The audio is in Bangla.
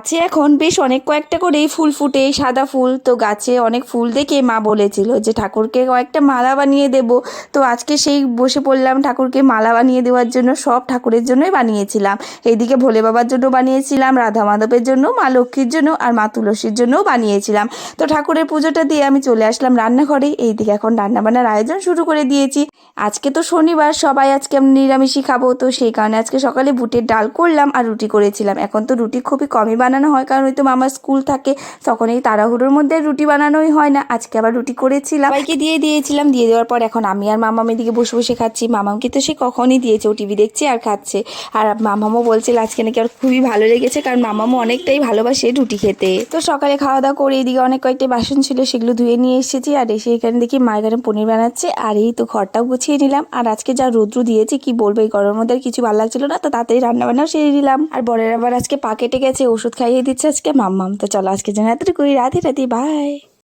গাছে এখন বেশ অনেক কয়েকটা করেই ফুল ফুটে, সাদা ফুল। তো গাছে অনেক ফুল দেখে মা বলেছিল যে ঠাকুরকে কয়েকটা মালা বানিয়ে দেব। তো আজকে সেই বসে পড়লাম ঠাকুরকে মালা বানিয়ে দেওয়ার জন্য। সব ঠাকুরের জন্যই বানিয়েছিলাম। এইদিকে ভোলে বাবার জন্য বানিয়েছিলাম, রাধা মাধবের জন্য, মা লক্ষ্মীর জন্য আর মা তুলসীর জন্যও বানিয়েছিলাম। তো ঠাকুরের পুজোটা দিয়ে আমি চলে আসলাম রান্নাঘরে। এইদিকে এখন রান্নাবান্নার আয়োজন শুরু করে দিয়েছি। আজকে তো শনিবার, সবাই আজকে আমি নিরামিষই খাবো। তো সেই কারণে আজকে সকালে বুটের ডাল করলাম আর রুটি করেছিলাম। এখন তো রুটি খুবই কমই বানানো হয়, কারণ ওই তো মামার স্কুল থাকে, তখন এই তাড়াহুড়োর মধ্যে রুটি বানানোই হয় না। আজকে আবার রুটি করেছিলাম, সবাইকে দিয়ে দিয়েছিলাম। দিয়ে দেওয়ার পর এখন আমি আর মামাম এদিকে বসে বসে খাচ্ছি। মামামকে তো সে কখনই দিয়েছে, ও টিভি দেখছে আর খাচ্ছে। আর মামামও বলছিল আজকে নাকি আর খুবই ভালো লেগেছে, কারণ মামামও অনেকটাই ভালোবাসে রুটি খেতে। তো সকালে খাওয়া দাওয়া করে এদিকে অনেক কয়েকটা বাসন ছিল, সেগুলো ধুয়ে নিয়ে এসেছি। আর এসে এখানে দেখি মা এখানে পনির বানাচ্ছে। আর এই তো ঘরটাও গুছিয়ে নিলাম। আর আজকে যা রৌদ্র দিয়েছে কি বলবো, এই গরমের মধ্যে আর কিছু ভালো লাগছিল না। তো তাড়াতাড়ি রান্নাবান্নাও সেরে দিলাম। আর বরের আবার আজকে পা কেটে গেছে, ওষুধ খাইয়ে দিচ্ছে আজকে মাম্মাম। তো চলো আজকে জন্য এতটুকুই। রাধে রাধে, বাই।